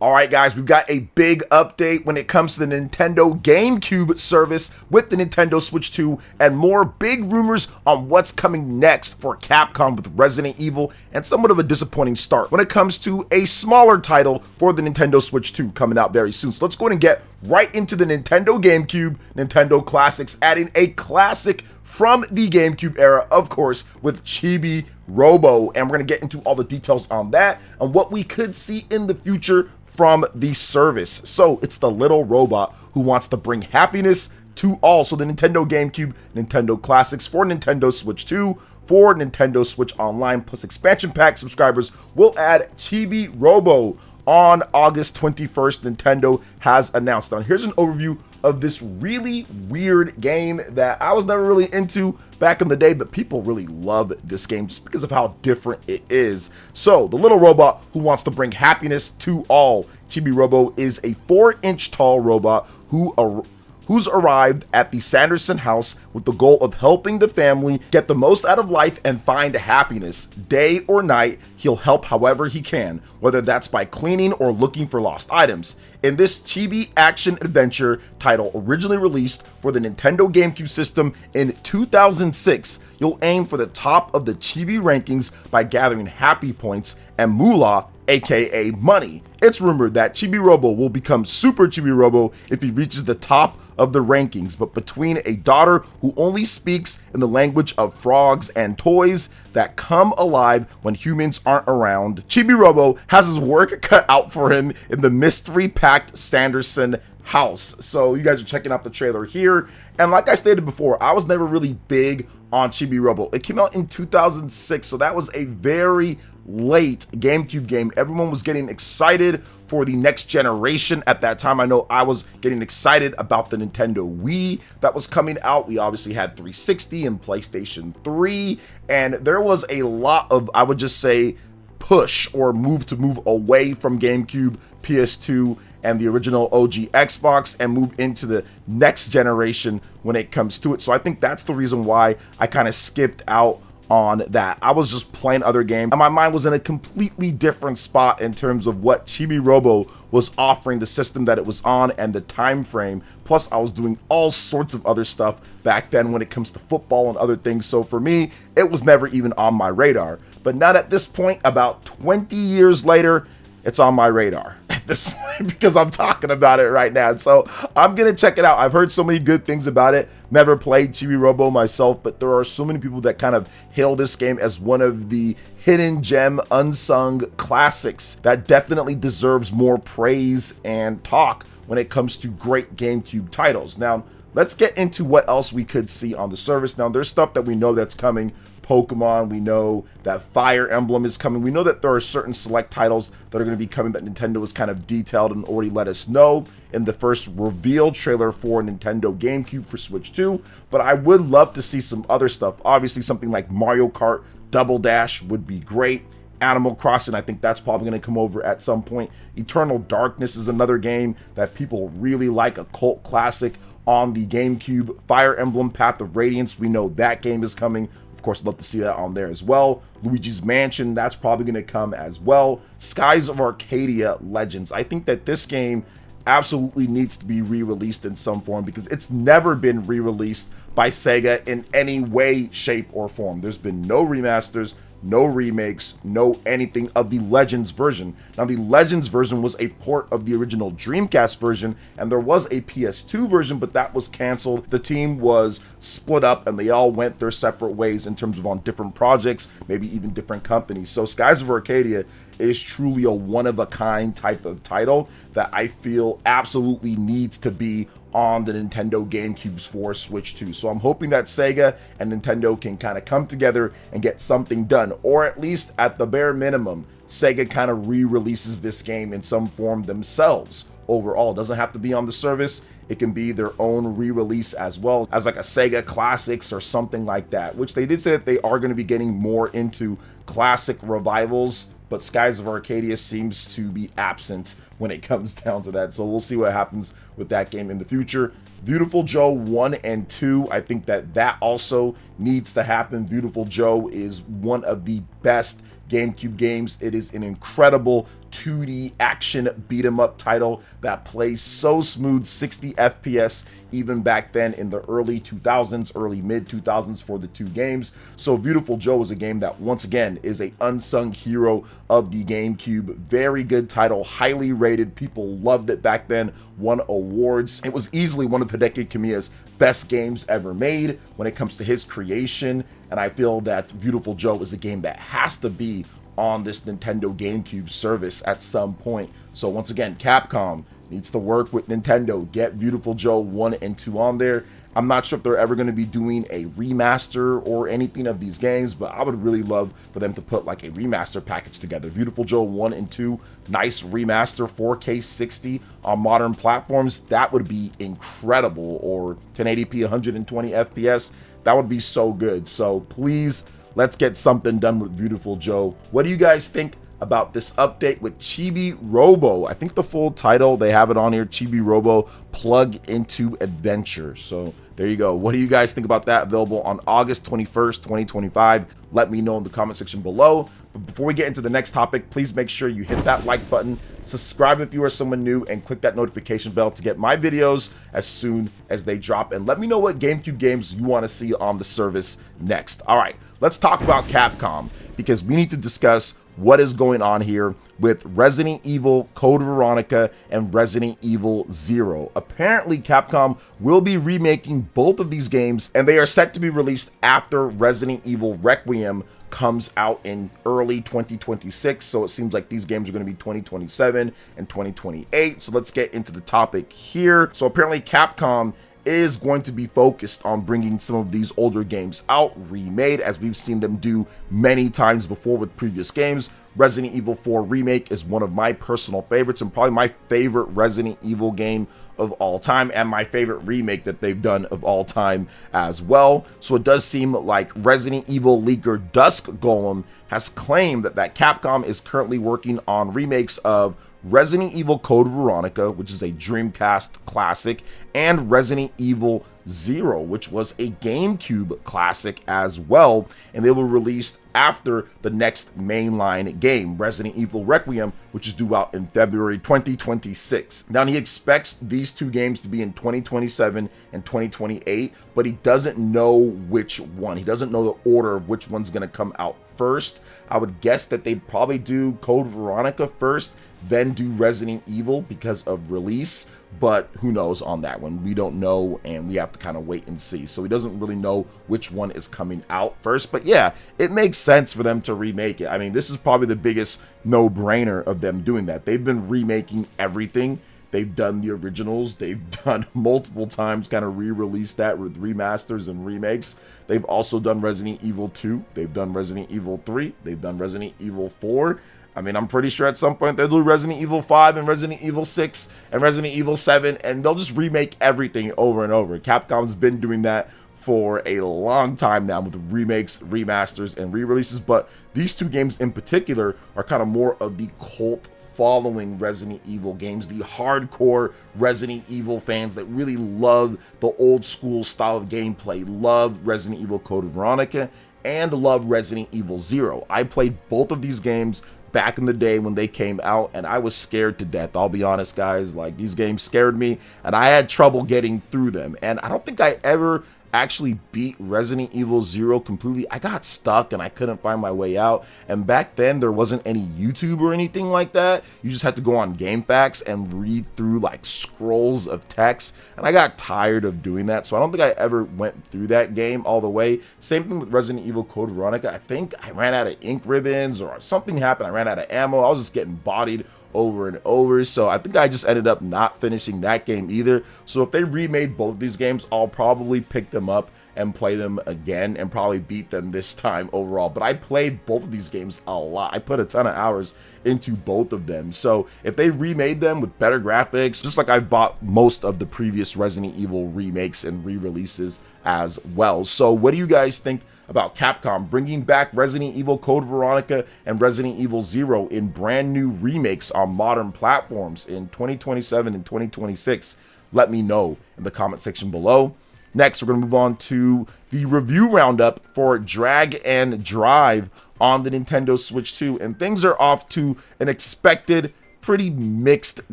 All right, guys, we've got a big update when it comes to the Nintendo GameCube service with the Nintendo Switch 2 and more big rumors on what's coming next for Capcom with Resident Evil and somewhat of a disappointing start when it comes to a smaller title for the Nintendo Switch 2 coming out very soon. So let's go ahead and get right into the Nintendo GameCube, Nintendo Classics, adding a classic from the GameCube era, of course, with Chibi Robo. And we're going to get into all the details on that and what we could see in the future from the service. So it's the little robot who wants to bring happiness to all. So the Nintendo GameCube, Nintendo Classics for Nintendo Switch 2, for Nintendo Switch Online plus expansion pack subscribers will add Chibi Robo on August 21st. Nintendo has announced. Now here's an overview of this really weird game that I was never really into back in the day, but people really love this game just because of how different it is. So the little robot who wants to bring happiness to all. Chibi Robo is a 4-inch tall robot who's arrived at the Sanderson house with the goal of helping the family get the most out of life and find happiness. Day or night, he'll help however he can, whether that's by cleaning or looking for lost items. In this chibi action adventure title originally released for the Nintendo GameCube system in 2006, you'll aim for the top of the chibi rankings by gathering happy points and moolah, aka money. It's rumored that Chibi Robo will become Super Chibi Robo if he reaches the top of the rankings, but between a daughter who only speaks in the language of frogs and toys that come alive when humans aren't around, Chibi Robo has his work cut out for him in the mystery-packed Sanderson house. So you guys are checking out the trailer here, and like I stated before, I was never really big on Chibi Robo. It came out in 2006, so that was a very late GameCube game. Everyone was getting excited for the next generation at that time. I know I was getting excited about the Nintendo Wii that was coming out. We obviously had 360 and PlayStation 3, and there was a lot of, I would just say, push or move away from GameCube, PS2, and the original OG Xbox and move into the next generation when it comes to it. So I think that's the reason why I kind of skipped out on that. I was just playing other games and my mind was in a completely different spot in terms of what Chibi Robo was offering, the system that it was on and the time frame. Plus I was doing all sorts of other stuff back then when it comes to football and other things. So for me, it was never even on my radar. But now at this point, about 20 years later, it's on my radar at this point because I'm talking about it right now. So I'm going to check it out. I've heard so many good things about it. Never played Chibi Robo myself, but there are so many people that kind of hail this game as one of the hidden gem unsung classics that definitely deserves more praise and talk when it comes to great GameCube titles. Now, let's get into what else we could see on the service. Now, there's stuff that we know that's coming. Pokemon, we know that Fire Emblem is coming. We know that there are certain select titles that are going to be coming that Nintendo has kind of detailed and already let us know in the first reveal trailer for Nintendo GameCube for Switch 2. But I would love to see some other stuff. Obviously, something like Mario Kart Double Dash would be great. Animal Crossing, I think that's probably going to come over at some point. Eternal Darkness is another game that people really like, a cult classic on the GameCube. Fire Emblem Path of Radiance, we know that game is coming. Of course, I'd love to see that on there as well. Luigi's Mansion, that's probably going to come as well. Skies of Arcadia Legends. I think that this game absolutely needs to be re-released in some form because it's never been re-released by Sega in any way, shape, or form. There's been no remasters, no remakes, no anything of the Legends version. Now, the Legends version was a port of the original Dreamcast version, and there was a PS2 version, but that was canceled. The team was split up, and they all went their separate ways in terms of on different projects, maybe even different companies. So Skies of Arcadia is truly a one-of-a-kind type of title that I feel absolutely needs to be on the Nintendo GameCubes for Switch 2. So I'm hoping that Sega and Nintendo can kind of come together and get something done, or at least at the bare minimum, Sega kind of re-releases this game in some form themselves. Overall, it doesn't have to be on the service. It can be their own re-release as well as like a Sega Classics or something like that, which they did say that they are going to be getting more into classic revivals, but Skies of Arcadia seems to be absent when it comes down to that. So we'll see what happens with that game in the future. Beautiful Joe 1 and 2, I think that also needs to happen. Beautiful Joe is one of the best GameCube games. It is an incredible 2D action beat 'em up title that plays so smooth, 60 FPS even back then in the early 2000s, early mid 2000s for the two games. So Beautiful Joe is a game that once again is a unsung hero of the GameCube. Very good title, highly rated. People loved it back then, won awards. It was easily one of Hideki Kamiya's best games ever made when it comes to his creation, and I feel that Beautiful Joe is a game that has to be on this Nintendo GameCube service at some point. So once again, Capcom needs to work with Nintendo, get Beautiful Joe 1 and 2 on there. I'm not sure if they're ever going to be doing a remaster or anything of these games, but I would really love for them to put like a remaster package together. Beautiful Joe 1 and 2, nice remaster, 4K 60 on modern platforms. That would be incredible. Or 1080p 120 FPS. That would be so good. So please, let's get something done with Beautiful Joe. What do you guys think about this update with Chibi Robo? I think the full title, they have it on here, Chibi Robo Plug Into Adventure. So there you go. What do you guys think about that? Available on August 21st, 2025. Let me know in the comment section below. But before we get into the next topic, please make sure you hit that like button, subscribe if you are someone new, and click that notification bell to get my videos as soon as they drop. And let me know what GameCube games you want to see on the service next. All right, let's talk about Capcom, because we need to discuss what is going on here with Resident Evil Code Veronica and Resident Evil 0. Apparently, Capcom will be remaking both of these games, and they are set to be released after Resident Evil Requiem comes out in early 2026. So it seems like these games are going to be 2027 and 2028. So let's get into the topic here. So apparently Capcom is going to be focused on bringing some of these older games out remade, as we've seen them do many times before with previous games. Resident Evil 4 Remake is one of my personal favorites, and probably my favorite Resident Evil game of all time, and my favorite remake that they've done of all time as well. So it does seem like Resident Evil leaker Dusk Golem has claimed that Capcom is currently working on remakes of Resident Evil Code Veronica, which is a Dreamcast classic, and Resident Evil 0, which was a GameCube classic as well, and they were released after the next mainline game, Resident Evil Requiem, which is due out in February 2026. Now, he expects these two games to be in 2027 and 2028, but he doesn't know which one. He doesn't know the order of which one's going to come out first. I would guess that they'd probably do Code Veronica first, then do Resident Evil because of release, but who knows on that one. We don't know, and we have to kind of wait and see. So he doesn't really know which one is coming out first, but yeah, it makes sense for them to remake it. I mean, this is probably the biggest no-brainer of them doing that. They've been remaking everything. They've done the originals. They've done multiple times, kind of re-released that with remasters and remakes. They've also done Resident Evil 2. They've done Resident Evil 3. They've done Resident Evil 4. I mean, I'm pretty sure at some point they'll do Resident Evil 5 and Resident Evil 6 and Resident Evil 7, and they'll just remake everything over and over. Capcom's been doing that for a long time now with remakes, remasters, and re-releases, but these two games in particular are kind of more of the cult following Resident Evil games, the hardcore Resident Evil fans that really love the old school style of gameplay, love Resident Evil Code Veronica, and love Resident Evil 0. I played both of these games back in the day when they came out, and I was scared to death. I'll be honest, guys, like, these games scared me, and I had trouble getting through them, and I don't think I ever actually beat Resident Evil 0 completely. I got stuck and I couldn't find my way out, and back then there wasn't any YouTube or anything like that. You just had to go on GameFAQs and read through like scrolls of text, and I got tired of doing that, so I don't think I ever went through that game all the way. Same thing with Resident Evil Code Veronica. I think I ran out of ink ribbons or something happened. I ran out of ammo. I was just getting bodied over and over, so I think I just ended up not finishing that game either. So if they remade both of these games, I'll probably pick them up and play them again and probably beat them this time overall. But I played both of these games a lot. I put a ton of hours into both of them. So if they remade them with better graphics, just like I bought most of the previous Resident Evil remakes and re-releases as well. So what do you guys think about Capcom bringing back Resident Evil Code Veronica and Resident Evil 0 in brand new remakes on modern platforms in 2027 and 2026? Let me know in the comment section below. Next, we're going to move on to the review roundup for Drag and Drive on the Nintendo Switch 2, and things are off to an expected pretty mixed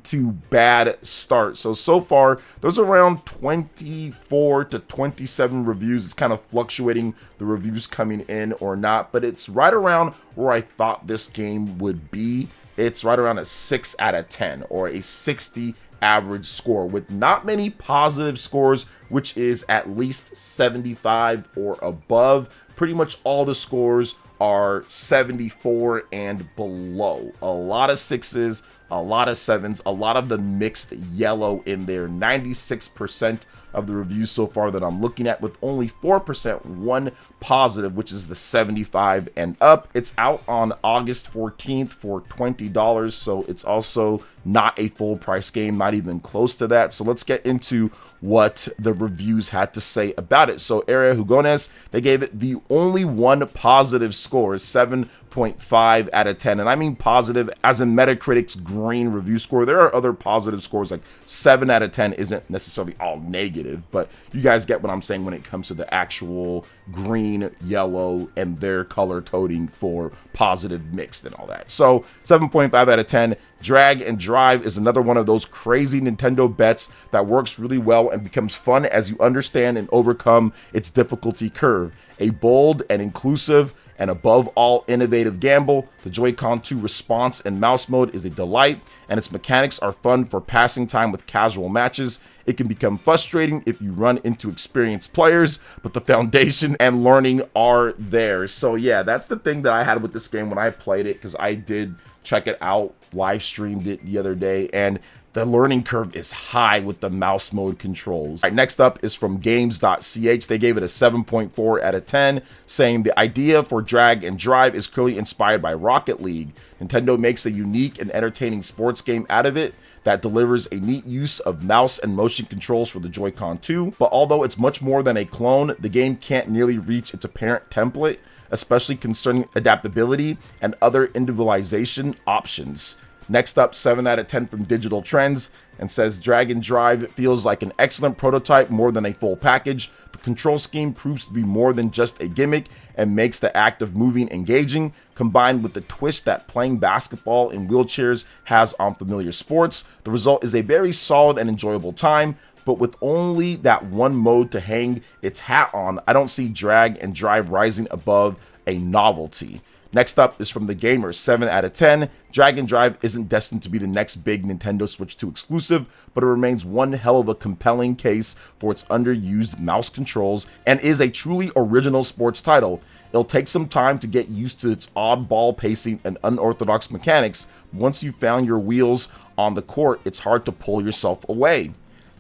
to bad start. So far, there's around 24 to 27 reviews. It's kind of fluctuating, the reviews coming in or not, but it's right around where I thought this game would be. It's right around a 6 out of 10 or a 60 average score with not many positive scores, which is at least 75 or above. Pretty much all the scores are 74 and below. A lot of 6s, a lot of 7s, a lot of the mixed yellow in there. 96% of the reviews so far that I'm looking at, with only 4% one positive, which is the 75 and up. It's out on August 14th for $20, so it's also not a full price game, not even close to that. So let's get into what the reviews had to say about it. So Area Hugones, they gave it the only one positive score, 7.5 out of 10. And I mean positive as in Metacritic's green review score. There are other positive scores, like 7 out of 10 isn't necessarily all negative, but you guys get what I'm saying when it comes to the actual green, yellow, and their color coding for positive, mixed, and all that. So 7.5 out of 10. Drag and Drive is another one of those crazy Nintendo bets that works really well and becomes fun as you understand and overcome its difficulty curve. A bold and inclusive and above all innovative gamble, the Joy-Con 2 response and mouse mode is a delight, and its mechanics are fun for passing time with casual matches. It can become frustrating if you run into experienced players, but the foundation and learning are there. So yeah, that's the thing that I had with this game when I played it, because I did check it out, live streamed it the other day, and the learning curve is high with the mouse mode controls. All right, next up is from games.ch. They gave it a 7.4 out of 10, saying the idea for Drag and Drive is clearly inspired by Rocket League. Nintendo makes a unique and entertaining sports game out of it that delivers a neat use of mouse and motion controls for the Joy-Con 2, but although it's much more than a clone, the game can't nearly reach its apparent template, especially concerning adaptability and other individualization options. Next up, 7 out of 10 from Digital Trends, and says Drag and Drive feels like an excellent prototype more than a full package. The control scheme proves to be more than just a gimmick and makes the act of moving engaging, combined with the twist that playing basketball in wheelchairs has on familiar sports. The result is a very solid and enjoyable time, but with only that one mode to hang its hat on, I don't see Drag and Drive rising above a novelty. Next up is from The Gamer, 7 out of 10. Drag and Drive isn't destined to be the next big Nintendo Switch 2 exclusive, but it remains one hell of a compelling case for its underused mouse controls and is a truly original sports title. It'll take some time to get used to its oddball pacing and unorthodox mechanics. Once you've found your wheels on the court, it's hard to pull yourself away.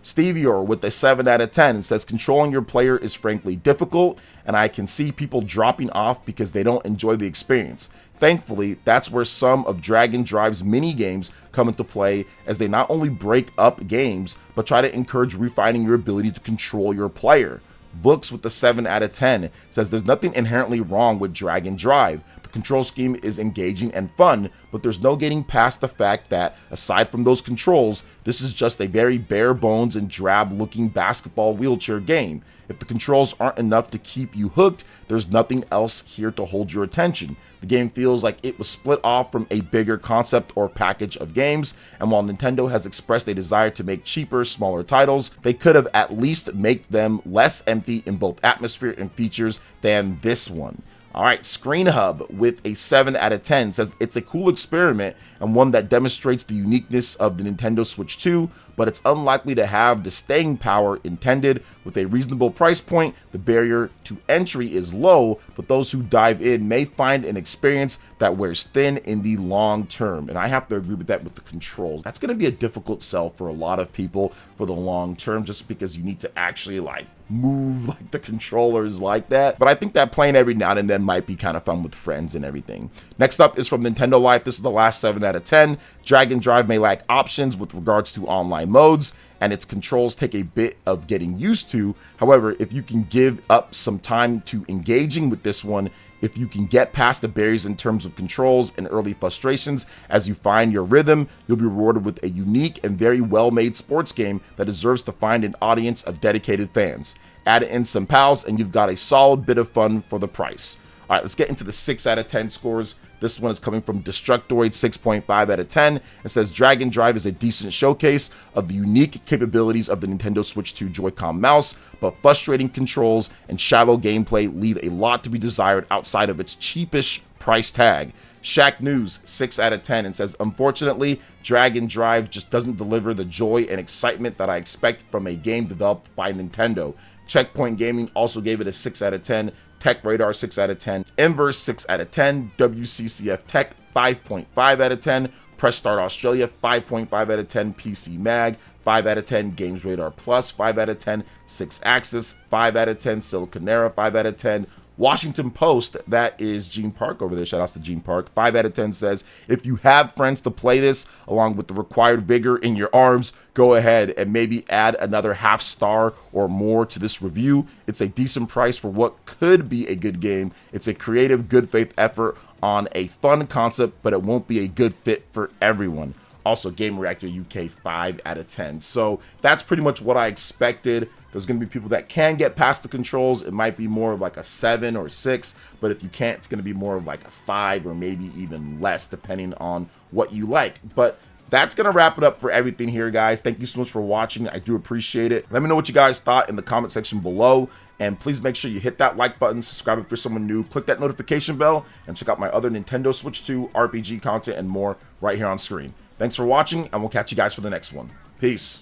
Stevior with a 7 out of 10 says controlling your player is frankly difficult, and I can see people dropping off because they don't enjoy the experience. Thankfully, that's where some of Drag and Drive's mini games come into play, as they not only break up games, but try to encourage refining your ability to control your player. Vooks with the 7 out of 10 says there's nothing inherently wrong with Drag and Drive. The control scheme is engaging and fun, but there's no getting past the fact that, aside from those controls, this is just a very bare bones and drab looking basketball wheelchair game. If the controls aren't enough to keep you hooked, there's nothing else here to hold your attention. The game feels like it was split off from a bigger concept or package of games, and while Nintendo has expressed a desire to make cheaper, smaller titles, they could have at least made them less empty in both atmosphere and features than this one. Alright, Screen Hub with a 7 out of 10 says it's a cool experiment and one that demonstrates the uniqueness of the Nintendo Switch 2, but it's unlikely to have the staying power intended. With a reasonable price point, the barrier to entry is low, but those who dive in may find an experience that wears thin in the long term. And I have to agree with that with the controls. That's going to be a difficult sell for a lot of people for the long term, just because you need to actually move the controllers like that. But I think that playing every now and then might be kind of fun with friends and everything. Next up is from Nintendo Life. This is the last 7 out of 10. Drag and Drive may lack options with regards to online modes, and its controls take a bit of getting used to. However, if you can give up some time to engaging with this one, if you can get past the barriers in terms of controls and early frustrations as you find your rhythm, you'll be rewarded with a unique and very well-made sports game that deserves to find an audience of dedicated fans. Add in some pals and you've got a solid bit of fun for the price. All right, let's get into the 6 out of 10 scores. This one is coming from Destructoid, 6.5 out of 10. It says Drag and Drive is a decent showcase of the unique capabilities of the Nintendo Switch 2 Joy-Con mouse, but frustrating controls and shallow gameplay leave a lot to be desired outside of its cheapish price tag. Shaq News, 6 out of 10, and says, unfortunately, Drag and Drive just doesn't deliver the joy and excitement that I expect from a game developed by Nintendo. Checkpoint Gaming also gave it a 6 out of 10. Tech Radar, 6 out of 10. Inverse, 6 out of 10. WCCF Tech, 5.5 out of 10. Press Start Australia, 5.5 out of 10. PC Mag, 5 out of 10. Games Radar Plus, 5 out of 10. 6 Axis, 5 out of 10. Siliconera, 5 out of 10. Washington Post, that is Gene Park over there. Shout outs to Gene Park. 5 out of 10 says, if you have friends to play this along with the required vigor in your arms, go ahead and maybe add another half star or more to this review. It's a decent price for what could be a good game. It's a creative, good faith effort on a fun concept, but it won't be a good fit for everyone. Also, Game Reactor UK, 5 out of 10. So that's pretty much what I expected. There's going to be people that can get past the controls. It might be more of like a 7 or 6, but if you can't, it's going to be more of like a 5 or maybe even less, depending on what you like. But that's going to wrap it up for everything here, guys. Thank you so much for watching. I do appreciate it. Let me know what you guys thought in the comment section below. And please make sure you hit that like button, subscribe if you're someone new, click that notification bell, and check out my other Nintendo Switch 2 RPG content and more right here on screen. Thanks for watching, and we'll catch you guys for the next one. Peace.